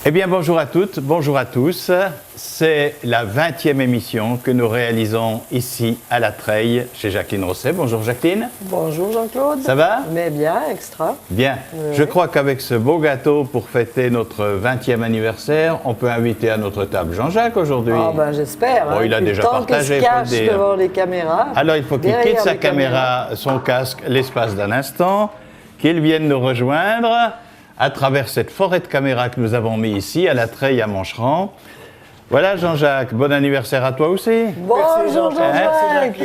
Eh bien, bonjour à toutes, bonjour à tous. C'est la 20e émission que nous réalisons ici à La Treille, chez Jacqueline Rosset. Bonjour Jacqueline. Bonjour Jean-Claude. Ça va? Mais bien, extra. Bien. Oui. Je crois qu'avec ce beau gâteau pour fêter notre 20e anniversaire, on peut inviter à notre table Jean-Jacques aujourd'hui. Ah ben j'espère. Bon, il a déjà partagé, il se cache devant les caméras. Alors il faut qu'il quitte sa caméra, son casque, l'espace d'un instant, qu'il vienne nous rejoindre à travers cette forêt de caméras que nous avons mis ici, à La Treille, à Moncheran. Voilà Jean-Jacques, bon anniversaire à toi aussi. Bonjour Jean-Jacques.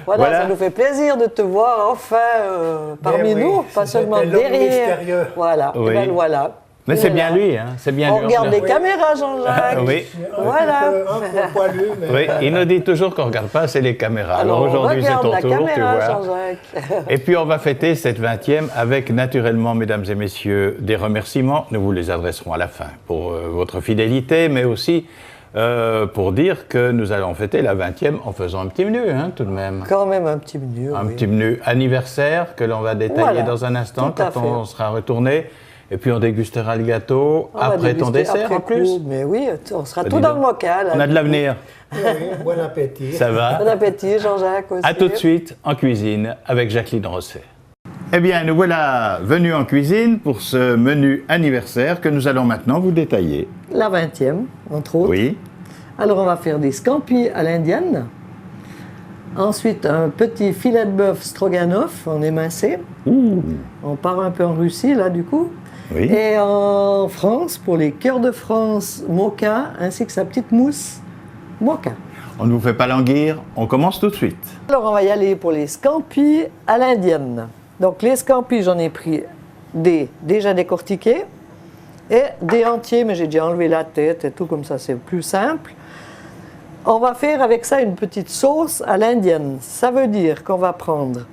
Voilà, ça nous fait plaisir de te voir enfin parmi nous, pas seulement derrière. Voilà, oui. et ben voilà. Mais c'est bien lui, hein. C'est bien on lui. Regarde les caméras, Jean-Jacques. Oui. Voilà. Oui, il nous dit toujours qu'on ne regarde pas assez les caméras. Alors aujourd'hui, c'est ton tour, caméra, tu vois. Jean-Jacques. Et puis on va fêter cette 20e avec naturellement, mesdames et messieurs, des remerciements. Nous vous les adresserons à la fin pour votre fidélité, mais aussi pour dire que nous allons fêter la 20e en faisant un petit menu, hein, tout de même. Quand même un petit menu. Un petit menu anniversaire que l'on va détailler dans un instant quand on sera retourné. Et puis on dégustera le gâteau après ton dessert en plus. Mais oui, on sera tout dans le bocal. On a de l'avenir. Oui, bon appétit. Ça va. Bon appétit, Jean-Jacques aussi. A tout de suite en cuisine avec Jacqueline Rosset. Eh bien, nous voilà venus en cuisine pour ce menu anniversaire que nous allons maintenant vous détailler. La 20e, entre autres. Oui. Alors on va faire des scampis à l'indienne. Ensuite, un petit filet de bœuf stroganoff en émincé. Ouh. On part un peu en Russie, là, du coup. Oui. Et en France, pour les cœurs de France moka, ainsi que sa petite mousse moka. On ne vous fait pas languir, on commence tout de suite. Alors, on va y aller pour les scampis à l'indienne. Donc, les scampis, j'en ai pris des déjà décortiqués et des entiers, mais j'ai déjà enlevé la tête et tout, comme ça, c'est plus simple. On va faire avec ça une petite sauce à l'indienne. Ça veut dire qu'on va prendre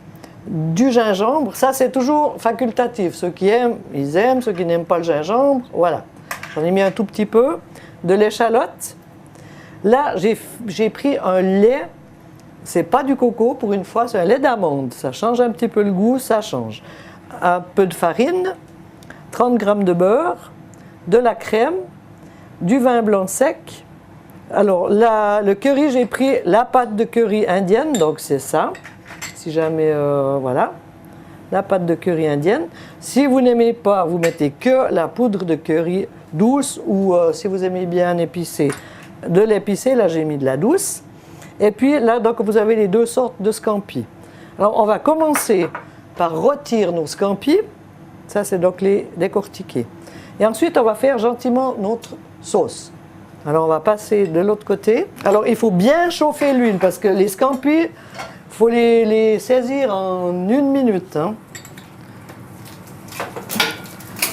du gingembre. Ça, c'est toujours facultatif. Ceux qui aiment, ils aiment. Ceux qui n'aiment pas le gingembre, voilà. J'en ai mis un tout petit peu. De l'échalote. Là, j'ai pris un lait. C'est pas du coco, pour une fois, c'est un lait d'amande. Ça change un petit peu le goût, ça change. Un peu de farine, 30 g de beurre, de la crème, du vin blanc sec. Alors, le curry, j'ai pris la pâte de curry indienne, donc c'est ça. Si jamais, voilà, la pâte de curry indienne. Si vous n'aimez pas, vous mettez que la poudre de curry douce ou si vous aimez bien épicé, de l'épicé, là j'ai mis de la douce. Et puis là, donc vous avez les deux sortes de scampis. Alors, on va commencer par rôtir nos scampis. Ça, c'est donc les décortiquer. Et ensuite, on va faire gentiment notre sauce. Alors, on va passer de l'autre côté. Alors, il faut bien chauffer l'huile parce que les scampis, il faut les saisir en 1 minute. Hein.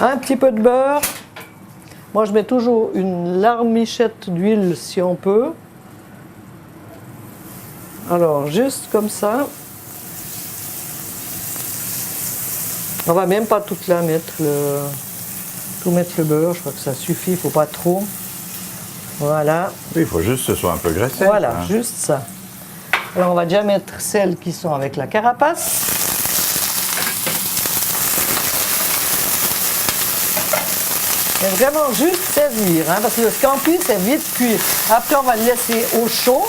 Un petit peu de beurre. Moi, je mets toujours une larmichette d'huile si on peut. Alors, juste comme ça. On va même pas toute la mettre, tout mettre le beurre. Je crois que ça suffit, il ne faut pas trop. Voilà. Oui, il faut juste que ce soit un peu graissé. Voilà, hein. juste ça. Alors, on va déjà mettre celles qui sont avec la carapace. Et vraiment juste saisir, hein, parce que le scampi, c'est vite cuit. Après, on va le laisser au chaud,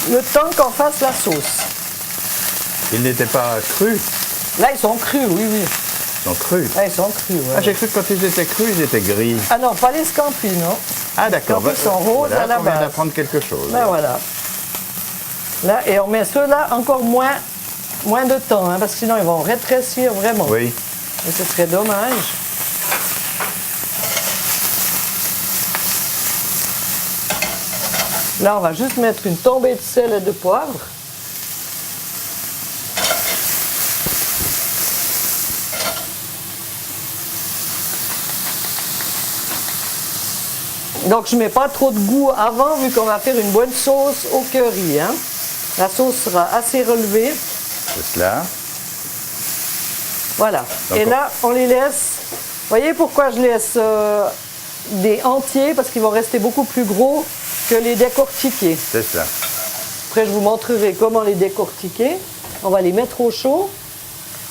le temps qu'on fasse la sauce. Ils n'étaient pas crus. Là, ils sont crus, oui, oui. Ils sont crus. Là, ils sont crus, ouais. Ah, j'ai cru que quand ils étaient crus, ils étaient gris. Ah non, pas les scampis, non. Ah, d'accord. Les scampis sont roses à la on vient base. d'apprendre quelque chose. Ben voilà. Là, et on met ceux-là encore moins de temps, hein, parce que sinon, ils vont rétrécir vraiment. Oui. Et ce serait dommage. Là, on va juste mettre une tombée de sel et de poivre. Donc, je ne mets pas trop de goût avant, vu qu'on va faire une bonne sauce au curry. Hein. La sauce sera assez relevée. C'est cela. Voilà. Et là, on les laisse. Vous voyez pourquoi je laisse des entiers? Parce qu'ils vont rester beaucoup plus gros que les décortiqués. C'est ça. Après, je vous montrerai comment les décortiquer. On va les mettre au chaud.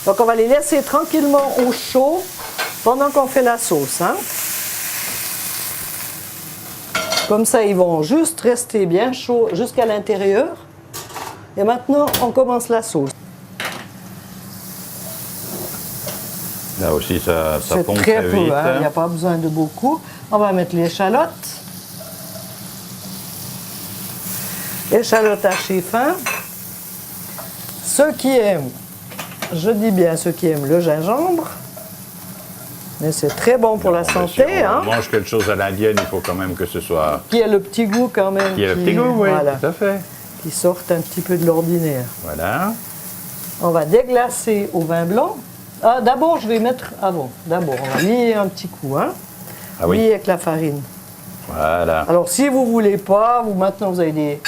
Donc, on va les laisser tranquillement au chaud pendant qu'on fait la sauce. Hein. Comme ça, ils vont juste rester bien chauds jusqu'à l'intérieur. Et maintenant, on commence la sauce. Là aussi, ça C'est pompe très très peu, vite. hein. Il n'y a pas besoin de beaucoup. On va mettre l'échalote. Échalote hachée fin. Ceux qui aiment, je dis bien ceux qui aiment le gingembre, mais c'est très bon pour la santé. Si on Hein. mange quelque chose à l'indienne, il faut quand même que ce soit... Qui a le petit goût quand même. Qui a le petit goût, oui, voilà, tout à fait. qui sortent un petit peu de l'ordinaire. Voilà. On va déglacer au vin blanc. Ah, d'abord, je vais mettre... Ah bon, d'abord, on va lier un petit coup. Hein. Ah oui. Lier avec la farine. Voilà. Alors, si vous ne voulez pas, maintenant, vous avez des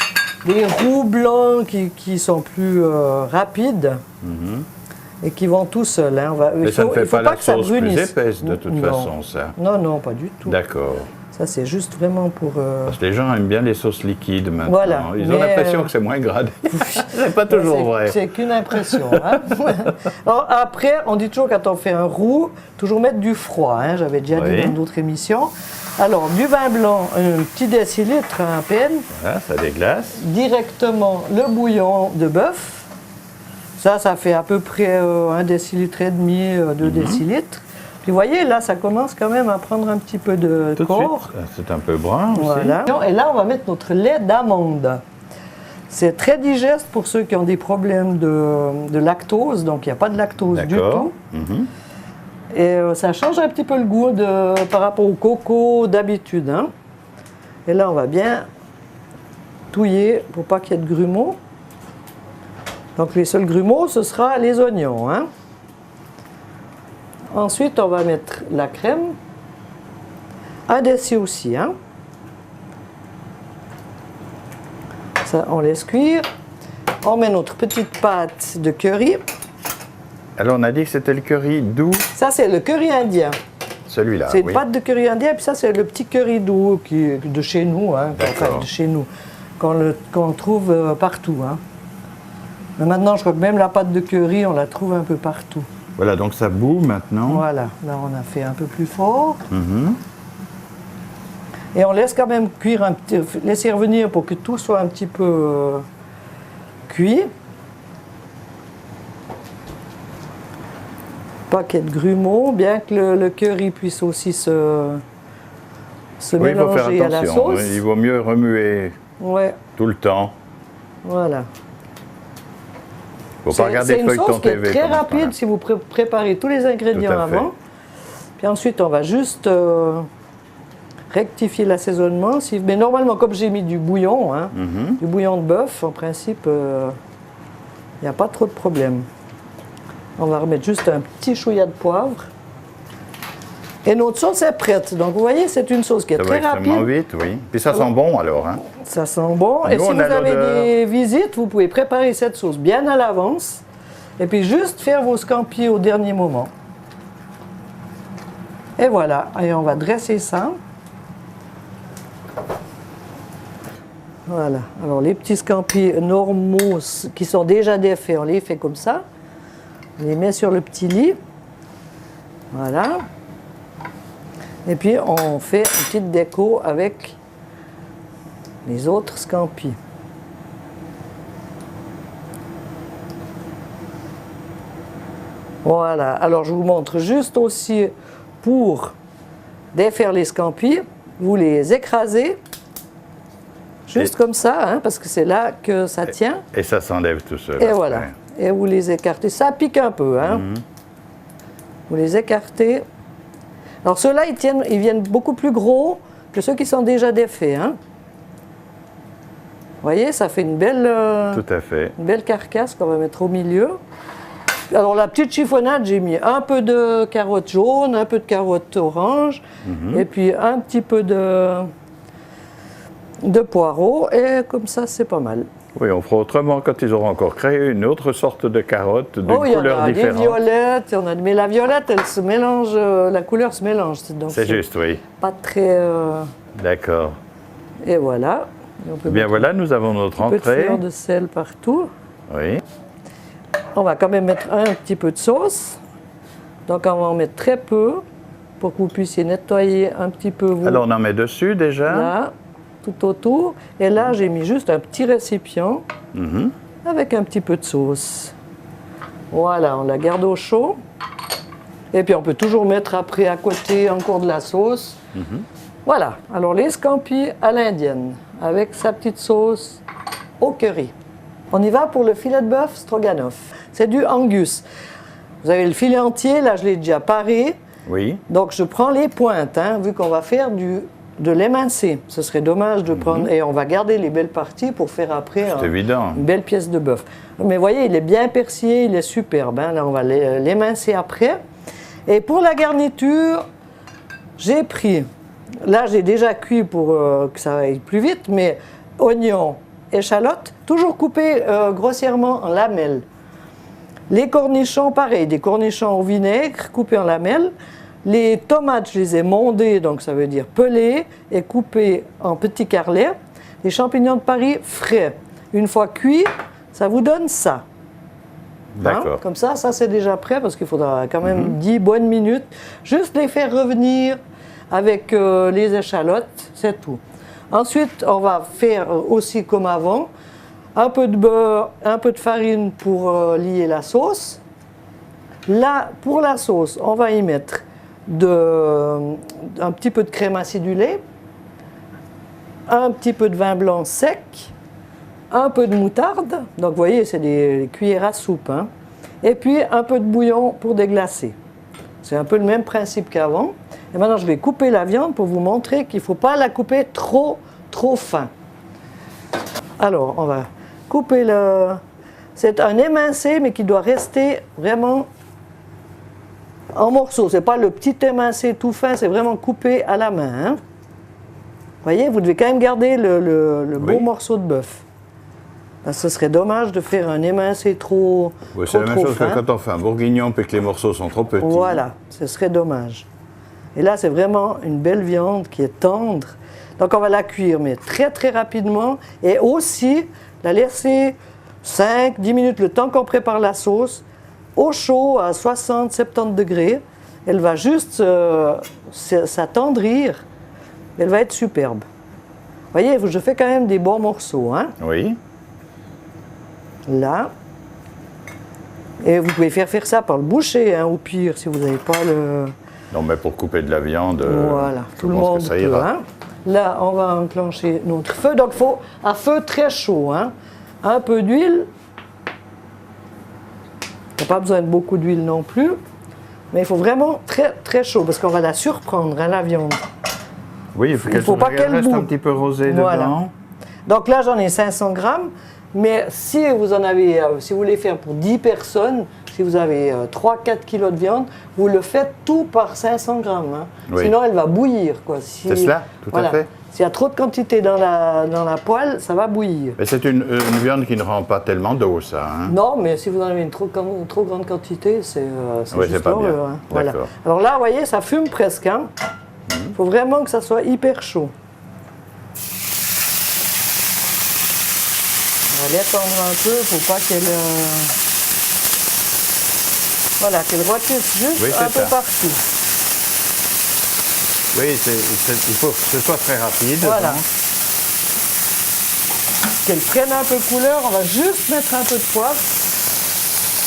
roux blancs qui sont plus rapides et qui vont tout seuls. Hein. Mais ça ne fait pas la que ça sauce plus brunisse. épaisse, de toute Non. façon, ça. Non, non, pas du tout. D'accord. Ça, c'est juste vraiment pour... Parce que les gens aiment bien les sauces liquides maintenant. Voilà. Ils ont Mais, l'impression que c'est moins gradé. C'est pas toujours vrai. C'est qu'une impression. Hein. Alors, après, on dit toujours quand on fait un roux, toujours mettre du froid. Hein. J'avais déjà dit dans d'autres émissions. Alors, du vin blanc, un petit décilitre à peine. Voilà, ça déglace. Directement le bouillon de bœuf. Ça fait à peu près 1,5 décilitre, 2 décilitres. Puis vous voyez, là, ça commence quand même à prendre un petit peu de Tout de corps. suite, c'est un peu brun aussi. Voilà. Et là, on va mettre notre lait d'amande. C'est très digeste pour ceux qui ont des problèmes de lactose. Donc, il n'y a pas de lactose du D'accord. tout. Et ça change un petit peu le goût par rapport au coco d'habitude. Hein. Et là, on va bien touiller pour pas qu'il y ait de grumeaux. Donc, les seuls grumeaux, ce sera les oignons. Hein. Ensuite, on va mettre la crème. Un déci aussi. Hein. Ça, on laisse cuire. On met notre petite pâte de curry. Alors, on a dit que c'était le curry doux, Ça, c'est le curry indien. celui-là. C'est une oui. pâte de curry indien, puis ça, c'est le petit curry doux de chez nous, hein, D'accord. de chez nous, qu'on trouve partout. Hein. Mais maintenant, je crois que même la pâte de curry, on la trouve un peu partout. Voilà, donc ça bout maintenant. Voilà, là, on a fait un peu plus fort. Et on laisse quand même cuire un petit, laisser revenir pour que tout soit un petit peu cuit. Pas qu'il y ait de grumeaux, bien que le curry puisse aussi se Oui, il faut faire mélanger à la attention. sauce. Oui, il vaut mieux remuer Ouais, tout le temps. voilà. Il ne faut pas regarder C'est une feuilleton sauce qui est TV. très comme ça. rapide si vous préparez tous les ingrédients Tout à fait. avant. Puis ensuite, on va juste rectifier l'assaisonnement. Mais normalement, comme j'ai mis du bouillon, hein, du bouillon de bœuf, en principe, il n'y a pas trop de problème. On va remettre juste un petit chouïa de poivre. Et notre sauce est prête. Donc, vous voyez, c'est une sauce qui est Ça va très extrêmement rapide. vite, oui. Puis ça sent bon alors. Hein. Ça sent bon. Et Nous, si on vous a avez l'odeur. des visites, vous pouvez préparer cette sauce bien à l'avance. Et puis juste faire vos scampi au dernier moment. Et voilà. Et on va dresser ça. Voilà. Alors les petits scampi normaux qui sont déjà défaits, on les fait comme ça. On les met sur le petit lit. Voilà. Et puis on fait une petite déco avec les autres scampi. Voilà. Alors je vous montre juste aussi pour défaire les scampi, vous les écrasez juste comme ça, hein, parce que c'est là que ça tient. Et ça s'enlève tout seul. Et après. voilà. Et vous les écartez. Ça pique un peu, hein. Vous les écartez. Alors ceux-là, ils viennent beaucoup plus gros que ceux qui sont déjà défaits, hein. Vous voyez, ça fait une belle carcasse qu'on va mettre au milieu. Alors la petite chiffonnade, j'ai mis un peu de carottes jaunes, un peu de carottes oranges, et puis un petit peu de poireaux, et comme ça, c'est pas mal. Oui, on fera autrement quand ils auront encore créé une autre sorte de carotte d'une Oh, il y en couleur a des différente. violettes, mais la violette, elle se mélange, la couleur se mélange. Donc C'est juste, oui. pas très... D'accord. Et voilà. Et on peut Eh bien mettre voilà, nous avons notre un peu de entrée. fleur de sel partout. Oui. On va quand même mettre un petit peu de sauce. Donc on va en mettre très peu pour que vous puissiez nettoyer un petit peu vous. Alors on en met dessus déjà. Là, tout autour. Et là, j'ai mis juste un petit récipient Mhm. avec un petit peu de sauce. Voilà, on la garde au chaud. Et puis on peut toujours mettre après à côté encore de la sauce. Voilà, alors les scampis à l'indienne avec sa petite sauce au curry. On y va pour le filet de bœuf stroganoff. C'est du Angus. Vous avez le filet entier, là je l'ai déjà paré. Oui. Donc je prends les pointes, hein, vu qu'on va faire de l'émincé. Ce serait dommage de prendre... Et on va garder les belles parties pour faire après C'est évident. une belle pièce de bœuf. Mais vous voyez, il est bien persillé, il est superbe. Hein. Là, on va l'émincer après. Et pour la garniture, j'ai pris... Là, j'ai déjà cuit pour que ça aille plus vite, mais oignons, échalotes, toujours coupés grossièrement en lamelles. Les cornichons, pareil, des cornichons au vinaigre, coupés en lamelles. Les tomates, je les ai mondées, donc ça veut dire pelées, et coupées en petits carrelets. Les champignons de Paris, frais. Une fois cuits, ça vous donne ça. D'accord. Hein? Comme ça c'est déjà prêt, parce qu'il faudra quand même 10 bonnes minutes. Juste les faire revenir avec les échalotes, c'est tout. Ensuite, on va faire aussi comme avant, un peu de beurre, un peu de farine pour lier la sauce. Là, pour la sauce, on va y mettre un petit peu de crème acidulée, un petit peu de vin blanc sec, un peu de moutarde. Donc, vous voyez, c'est des cuillères à soupe. Hein. Et puis, un peu de bouillon pour déglacer. C'est un peu le même principe qu'avant. Et maintenant, je vais couper la viande pour vous montrer qu'il ne faut pas la couper trop fin. Alors, on va couper le... C'est un émincé, mais qui doit rester vraiment en morceaux. Ce n'est pas le petit émincé tout fin, c'est vraiment coupé à la main. Hein. Vous voyez, vous devez quand même garder le beau morceau de bœuf. Parce que ce serait dommage de faire un émincé trop Oui, c'est la même chose fin. que quand on fait un bourguignon et que les morceaux sont trop petits. Voilà, ce serait dommage. Et là, c'est vraiment une belle viande qui est tendre. Donc, on va la cuire, mais très, très rapidement. Et aussi, la laisser 5-10 minutes, le temps qu'on prépare la sauce, au chaud, à 60-70 degrés. Elle va juste s'attendrir. Elle va être superbe. Vous voyez, je fais quand même des bons morceaux. Hein? Oui. Là. Et vous pouvez faire ça par le boucher, hein, au pire, si vous n'avez pas le... Non, mais pour couper de la viande, Voilà, je tout le pense monde que ça peut. ira. Hein. Là, on va enclencher notre feu. Donc, il faut à feu très chaud. Hein. Un peu d'huile. Il n'y a pas besoin de beaucoup d'huile non plus. Mais il faut vraiment très, très chaud, parce qu'on va la surprendre, hein, la viande. Oui, il faut pas qu'elle reste boue. un petit peu rosé Voilà. dedans. Donc là, j'en ai 500 grammes. Mais si vous en avez, si vous voulez faire pour 10 personnes, si vous avez 3-4 kilos de viande, vous le faites tout par 500 grammes. Hein. Oui. Sinon, elle va bouillir. C'est cela, tout à fait. S'il y a trop de quantité dans la poêle, ça va bouillir. Mais c'est une viande qui ne rend pas tellement d'eau, ça. Hein. Non, mais si vous en avez une trop grande quantité, c'est Oui, juste c'est pas l'horreur, bien. hein. Voilà. D'accord. Alors là, vous voyez, ça fume presque. Il faut vraiment que ça soit hyper chaud. On va l'étendre un peu pour pas qu'elle... Voilà, qu'elle rôtisse juste Oui, un c'est peu ça. partout. Oui, il faut que ce soit très rapide. Voilà. donc. Qu'elle prenne un peu de couleur, on va juste mettre un peu de poivre.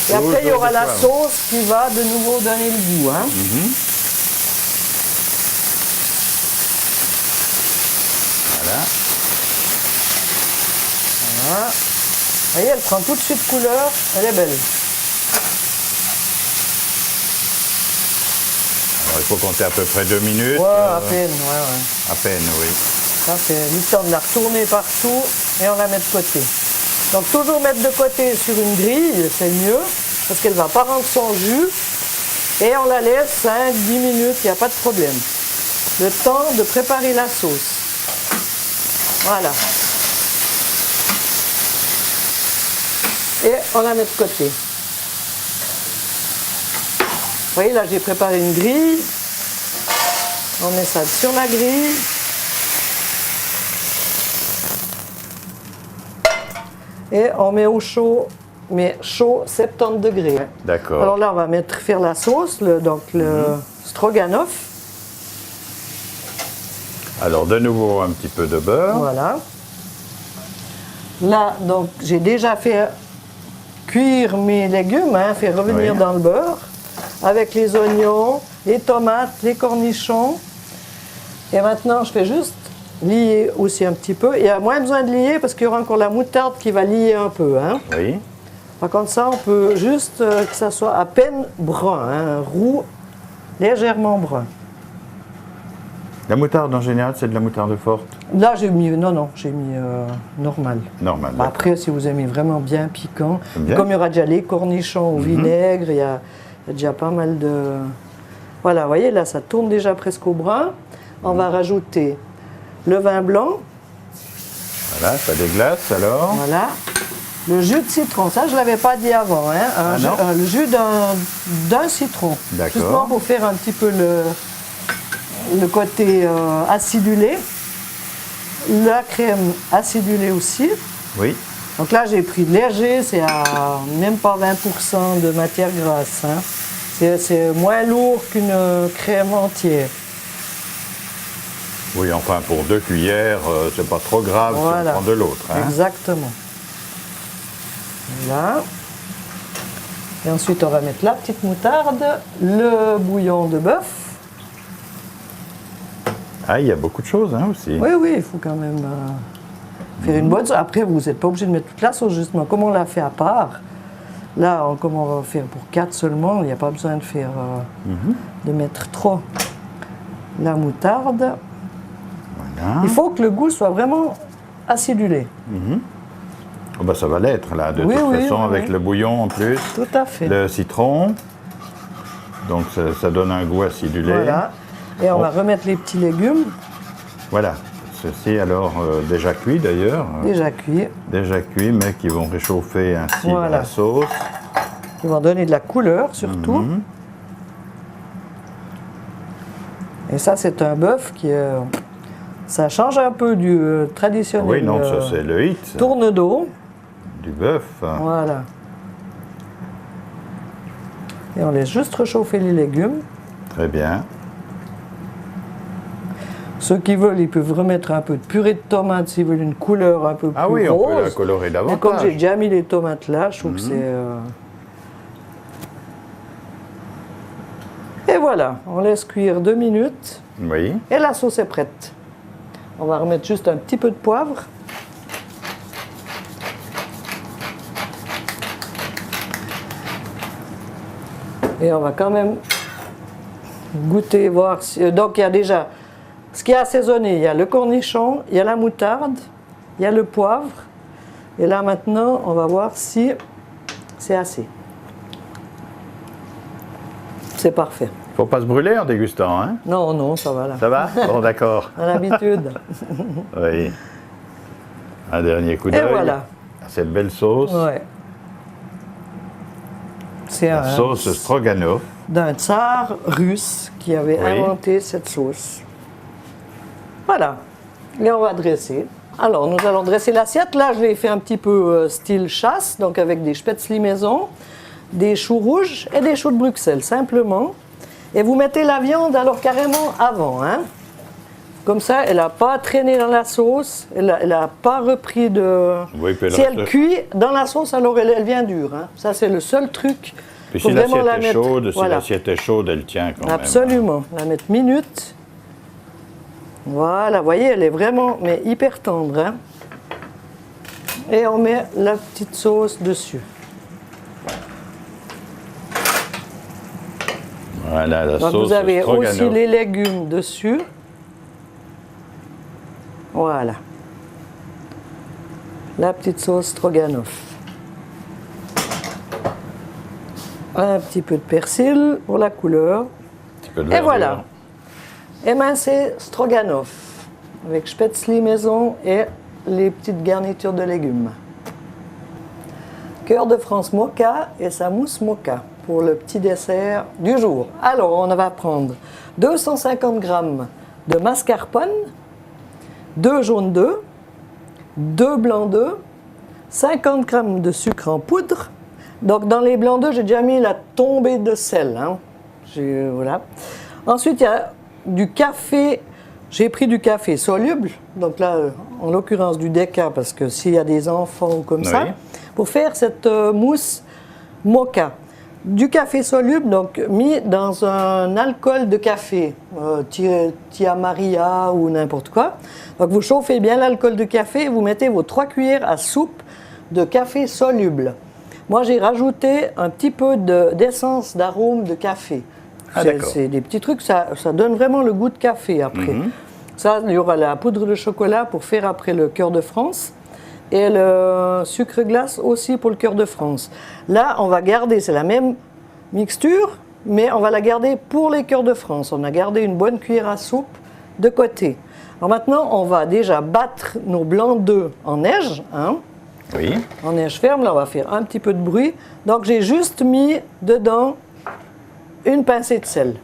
Et Toujours après, il y aura de la poivre. sauce qui va de nouveau donner le goût. Hein. Voilà. Voilà. Vous voyez, elle prend tout de suite couleur, elle est belle. Alors, il faut compter à peu près 2 minutes. Ouais, à peine, ouais. À peine, oui. Ça fait le temps de la retourner partout et on la met de côté. Donc toujours mettre de côté sur une grille, c'est mieux, parce qu'elle ne va pas rendre son jus. Et on la laisse 5-10 minutes, il n'y a pas de problème. Le temps de préparer la sauce. Voilà. Et on la met de côté. Vous voyez, là, j'ai préparé une grille. On met ça sur la grille. Et on met au chaud, mais chaud 70 degrés. D'accord. Alors là, on va faire la sauce, donc le stroganoff. Alors, de nouveau, un petit peu de beurre. Voilà. Là, donc, j'ai déjà fait cuire mes légumes, fait revenir Oui. dans le beurre, avec les oignons, les tomates, les cornichons. Et maintenant, je fais juste lier aussi un petit peu. Il y a moins besoin de lier parce qu'il y aura encore la moutarde qui va lier un peu. Oui. Par contre, ça, on peut juste que ça soit à peine brun, roux, légèrement brun. La moutarde, en général, c'est de la moutarde forte. Là, j'ai mis, j'ai mis normal. Normal. Bah, après, si vous aimez vraiment bien piquant, Bien. comme il y aura déjà les cornichons au vinaigre, il y a déjà pas mal de... Voilà, vous voyez, là, ça tourne déjà presque au brun. On va rajouter le vin blanc, Voilà, ça déglace alors. voilà. Le jus de citron, ça, je ne l'avais pas dit avant, Ah non. le jus d'un citron. D'accord. Justement pour faire un petit peu le côté acidulé. La crème acidulée aussi. Oui. Donc là, j'ai pris léger, c'est à même pas 20% de matière grasse. C'est moins lourd qu'une crème entière. Oui, enfin, pour 2 cuillères, c'est pas trop grave si Voilà. on prend de l'autre. Hein. Exactement. Là. Et ensuite, on va mettre la petite moutarde, le bouillon de bœuf. Ah, il y a beaucoup de choses hein, aussi. Oui, oui, il faut quand même faire une bonne sauce. Après, vous n'êtes pas obligé de mettre toute la sauce, justement. Comme on l'a fait à part, là, comme on va faire pour 4 seulement, il n'y a pas besoin de faire, de mettre trop. La moutarde. Voilà. Il faut que le goût soit vraiment acidulé. Oh, bah, ça va l'être, là, de Oui, toute oui, façon, oui, avec oui. le bouillon en plus. Tout à fait. Le citron. Donc, ça donne un goût acidulé. Voilà. Et on va remettre les petits légumes, Voilà. Ceci, alors, déjà cuit d'ailleurs. déjà cuits, Déjà cuit, mais qui vont réchauffer ainsi dans Voilà. la sauce. qui vont donner de la couleur surtout. Et ça, c'est un bœuf qui... ça change un peu du traditionnel Oui, non, ça c'est le hit, ça. tourne d'eau. Du bœuf. Voilà. Et on laisse juste réchauffer les légumes. Très bien. Ceux qui veulent, ils peuvent remettre un peu de purée de tomates s'ils veulent une couleur un peu Ah plus oui, on peut la rose. colorer Mais comme j'ai davantage. déjà mis les tomates là, je trouve que c'est... Et voilà, on laisse cuire 2 minutes Oui. et la sauce est prête. On va remettre juste un petit peu de poivre. Et on va quand même goûter, voir si... Donc il y a déjà ce qui est assaisonné, il y a le cornichon, il y a la moutarde, il y a le poivre. Et là maintenant, on va voir si c'est assez. C'est parfait. Faut pas se brûler en dégustant, hein. Non, non, ça va là. Ça va? Bon, d'accord. À l'habitude. Oui. Un dernier coup Et d'œil. voilà. À cette belle sauce. Ouais. C'est La un sauce stroganoff. d'un tsar russe qui avait Oui. inventé cette sauce. Voilà. Et on va dresser. Alors, nous allons dresser l'assiette. Là, je l'ai fait un petit peu style chasse, donc avec des spätzli maison, des choux rouges et des choux de Bruxelles, simplement. Et vous mettez la viande alors carrément avant, hein. Comme ça, elle n'a pas traîné dans la sauce, elle n'a pas repris de... Oui, puis si elle reste- cuit dans la sauce, alors elle vient dure, hein. Ça, c'est le seul truc. Puis Faut si vraiment l'assiette la est mettre- chaude, si voilà. l'assiette est chaude, elle tient quand même. Absolument. La mettre minute. Voilà, vous voyez, elle est vraiment mais hyper tendre, hein. Et on met la petite sauce dessus. Voilà, la Donc sauce vous avez stroganoff. aussi les légumes dessus. Voilà. La petite sauce stroganoff. Un petit peu de persil pour la couleur. Un petit peu de Et verdure. voilà. Émincé stroganoff avec spätzli maison et les petites garnitures de légumes. cœur de France moka et sa mousse moka pour le petit dessert du jour. Alors, on va prendre 250 g de mascarpone, 2 jaunes d'œufs, 2 blancs d'œufs, 50 g de sucre en poudre. Donc, dans les blancs d'œufs, j'ai déjà mis la tombée de sel. Hein. Voilà. Ensuite, il y a du café. J'ai pris du café soluble, donc là, en l'occurrence du déca, parce que s'il y a des enfants ou comme ça, pour faire cette mousse moka. Du café soluble, donc mis dans un alcool de café, Tia Maria ou n'importe quoi. Donc vous chauffez bien l'alcool de café et vous mettez vos 3 cuillères à soupe de café soluble. Moi, j'ai rajouté un petit peu d'essence d'arôme de café. C'est des petits trucs, ça donne vraiment le goût de café après. Ça, il y aura la poudre de chocolat pour faire après le cœur de France et le sucre glace aussi pour le cœur de France. Là, on va garder, c'est la même mixture, mais on va la garder pour les cœurs de France. On a gardé une bonne cuillère à soupe de côté. Alors maintenant, on va déjà battre nos blancs d'œufs en neige. Hein, oui. En neige ferme, là, on va faire un petit peu de bruit. Donc, j'ai juste mis dedans une pincée de sel.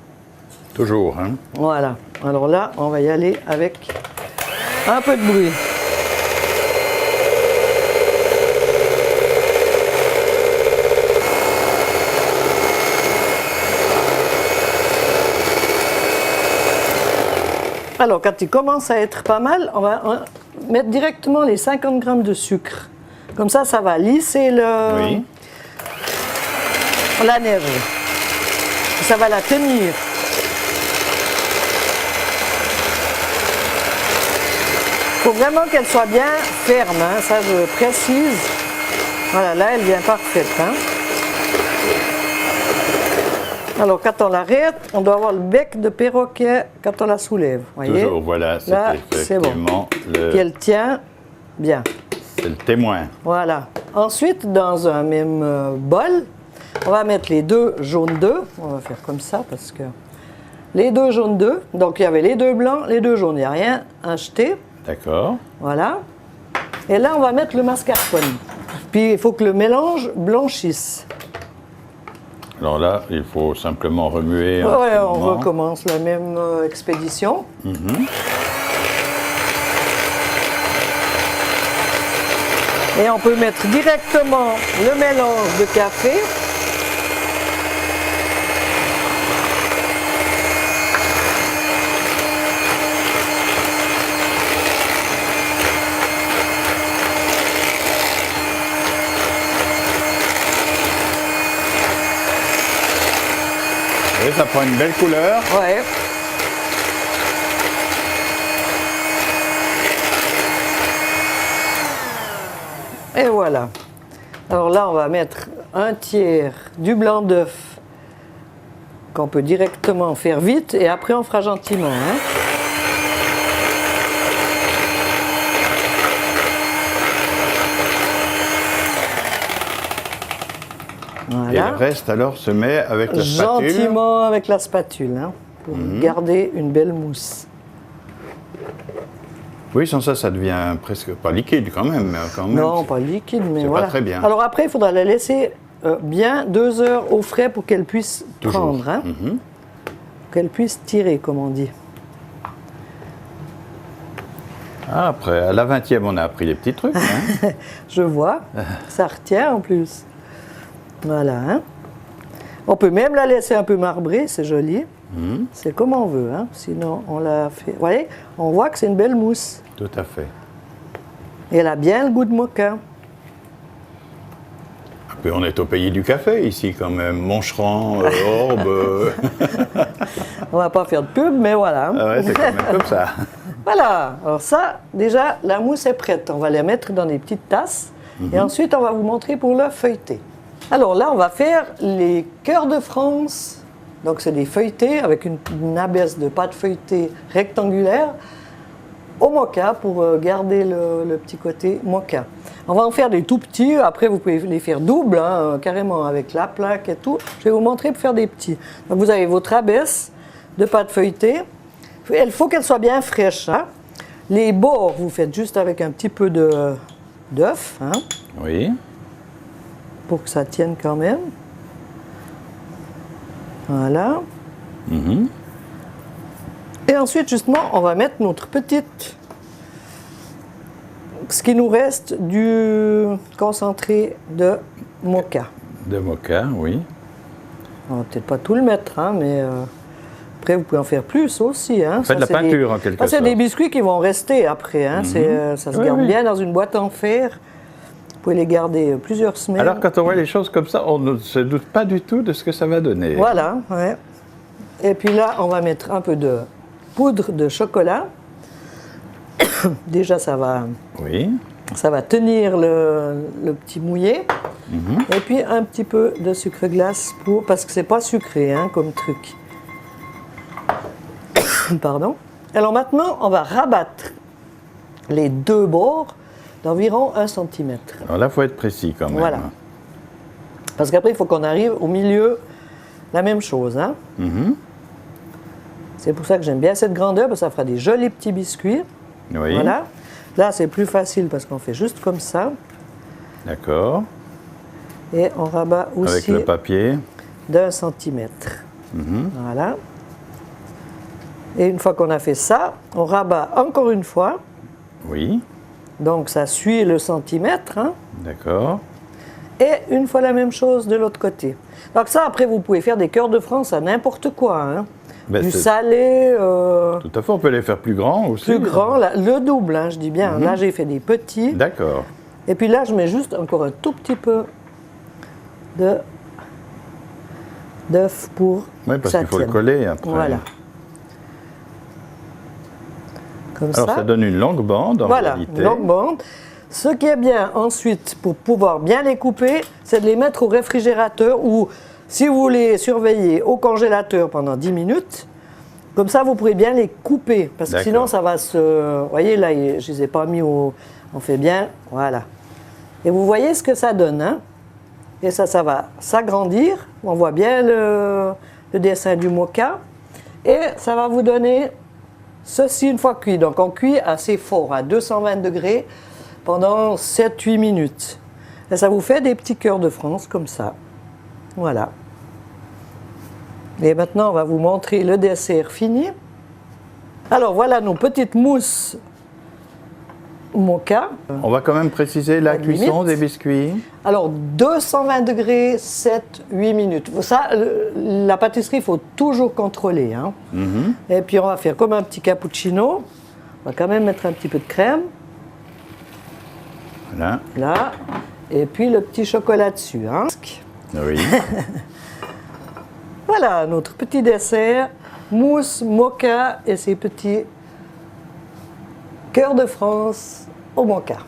Toujours, hein? Voilà. Alors là, on va y aller avec un peu de bruit. Alors, quand il commence à être pas mal, on va mettre directement les 50 g de sucre. Comme ça va lisser la neige. Ça va la tenir. Il faut vraiment qu'elle soit bien ferme, hein, ça je précise. Voilà, là elle vient parfaite. Hein. Alors quand on l'arrête, on doit avoir le bec de perroquet quand on la soulève. Voyez. Toujours, voilà, c'est effectivement bon. Qu'elle tient bien. C'est le témoin. Voilà. Ensuite, dans un même bol, on va mettre les 2 jaunes d'œufs. On va faire comme ça parce que les 2 jaunes d'œufs. Donc il y avait les 2 blancs, les 2 jaunes. Il n'y a rien à jeter. D'accord. Voilà. Et là, on va mettre le mascarpone. Puis il faut que le mélange blanchisse. Alors là, il faut simplement remuer. Oui, on recommence la même expédition. Et on peut mettre directement le mélange de café. Et ça prend une belle couleur. Ouais. Et voilà. Alors là, on va mettre un tiers du blanc d'œuf qu'on peut directement faire vite et après on fera gentiment. Hein. Voilà. Et le reste alors se met avec la spatule. Gentiment avec la spatule, hein, pour garder une belle mousse. Oui, sans ça, ça devient presque pas liquide quand même. Non, pas liquide, mais voilà. Pas très bien. Alors après, il faudra la laisser bien 2 heures au frais pour qu'elle puisse prendre, hein, qu'elle puisse tirer, comme on dit. Ah, après, à la 20e, on a appris les petits trucs. Hein. Je vois, ça retient en plus. Voilà. Hein. On peut même la laisser un peu marbrer, c'est joli. C'est comme on veut, hein. Sinon on la fait. Vous voyez, on voit que c'est une belle mousse. Tout à fait. Et elle a bien le goût de moka. Puis on est au pays du café ici quand même. Moncheran, Orbe. On va pas faire de pub, mais voilà. Ah ouais, c'est quand même comme ça. Voilà. Alors ça, déjà, la mousse est prête. On va la mettre dans des petites tasses. Et ensuite, on va vous montrer pour le feuilleter. Alors là, on va faire les cœurs de France. Donc c'est des feuilletés avec une abaisse de pâte feuilletée rectangulaire au moka pour garder le petit côté moka. On va en faire des tout petits, après vous pouvez les faire doubles, hein, carrément avec la plaque et tout. Je vais vous montrer pour faire des petits. Donc vous avez votre abaisse de pâte feuilletée. Il faut qu'elle soit bien fraîche. Hein. Les bords, vous faites juste avec un petit peu d'œuf. Hein. Oui. pour que ça tienne quand même. Voilà. Et ensuite, justement, on va mettre notre petite... Ce qui nous reste du concentré de moka. De moka, oui. On va peut-être pas tout le mettre, hein, mais après, vous pouvez en faire plus aussi. Hein. Faites de la peinture, en quelque sorte. C'est des biscuits qui vont rester après. Hein. Ça se garde bien dans une boîte en fer. Vous pouvez les garder plusieurs semaines. Alors, quand on voit les choses comme ça, on ne se doute pas du tout de ce que ça va donner. Voilà, ouais. Et puis là, on va mettre un peu de poudre de chocolat. Déjà, ça va tenir le petit mouillé. Et puis, un petit peu de sucre glace parce que c'est pas sucré hein, comme truc. Pardon. Alors maintenant, on va rabattre les deux bords d'environ 1 cm. Alors là, il faut être précis quand même. Voilà. Parce qu'après, il faut qu'on arrive au milieu, la même chose. Hein. C'est pour ça que j'aime bien cette grandeur, parce que ça fera des jolis petits biscuits. Oui. Voilà. Là, c'est plus facile parce qu'on fait juste comme ça. D'accord. Et on rabat aussi avec le papier d'1 centimètre. Voilà. Et une fois qu'on a fait ça, on rabat encore une fois. Oui. Donc ça suit le centimètre. Hein. D'accord. Et une fois la même chose de l'autre côté. Donc ça, après, vous pouvez faire des cœurs de France à n'importe quoi. Hein. Ben, du salé. Tout à fait, on peut les faire plus grands aussi. Plus grands, le double, hein, je dis bien. Là, j'ai fait des petits. D'accord. Et puis là, je mets juste encore un tout petit peu d'œuf pour oui, parce qu'il faut le coller après. Voilà. Comme alors, ça donne une longue bande en réalité. Voilà, une longue bande. Ce qui est bien ensuite, pour pouvoir bien les couper, c'est de les mettre au réfrigérateur ou, si vous voulez surveiller, au congélateur pendant 10 minutes. Comme ça, vous pourrez bien les couper. Parce que sinon, ça va se... Vous voyez, là, je ne les ai pas mis au... On fait bien, voilà. Et vous voyez ce que ça donne, hein? Et ça va s'agrandir. On voit bien le dessin du moka. Et ça va vous donner ceci une fois cuit. Donc, on cuit assez fort, à 220 degrés, pendant 7-8 minutes. Et ça vous fait des petits cœurs de France, comme ça. Voilà. Et maintenant, on va vous montrer le dessert fini. Alors, voilà nos petites mousses moka. On va quand même préciser la cuisson des biscuits. Alors, 220 degrés, 7-8 minutes. Ça, la pâtisserie, il faut toujours contrôler. Hein. Et puis, on va faire comme un petit cappuccino. On va quand même mettre un petit peu de crème. Voilà. Là. Et puis, le petit chocolat dessus. Hein. Oui. Voilà, notre petit dessert. Mousse, moka et ces petits cœurs de France au moka.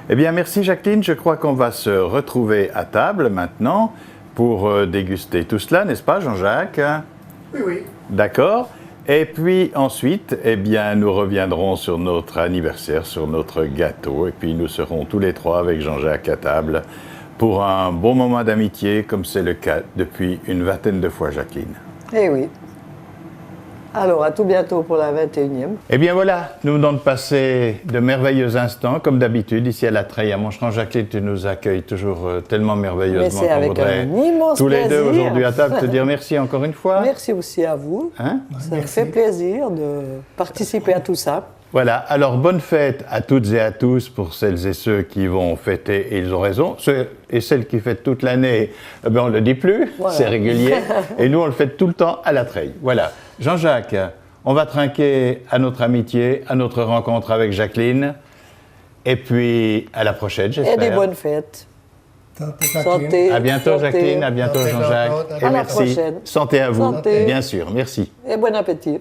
Eh bien, merci Jacqueline. Je crois qu'on va se retrouver à table maintenant pour déguster tout cela, n'est-ce pas Jean-Jacques? Oui, oui. D'accord. Et puis ensuite, eh bien, nous reviendrons sur notre anniversaire, sur notre gâteau. Et puis nous serons tous les trois avec Jean-Jacques à table pour un bon moment d'amitié, comme c'est le cas depuis une vingtaine de fois, Jacqueline. Eh oui. Alors, à tout bientôt pour la 21e. Eh bien voilà, nous venons de passer de merveilleux instants, comme d'habitude, ici à la Treille à Montcheron. Jacqueline, tu nous accueilles toujours tellement merveilleusement qu'on voudrait tous les deux aujourd'hui à table te dire merci encore une fois. Merci aussi à vous. Hein? Ça me fait plaisir de participer à tout ça. Voilà, alors bonne fête à toutes et à tous pour celles et ceux qui vont fêter, et ils ont raison. Ceux et celles qui fêtent toute l'année, on ne le dit plus, voilà. C'est régulier. Et nous, on le fait tout le temps à la Treille. Voilà. Jean-Jacques, on va trinquer à notre amitié, à notre rencontre avec Jacqueline. Et puis, à la prochaine, j'espère. Et des bonnes fêtes. Santé. À bientôt, Jacqueline. À bientôt, Jean-Jacques. Et à merci. La prochaine. Santé à vous. Santé. Bien sûr. Merci. Et bon appétit.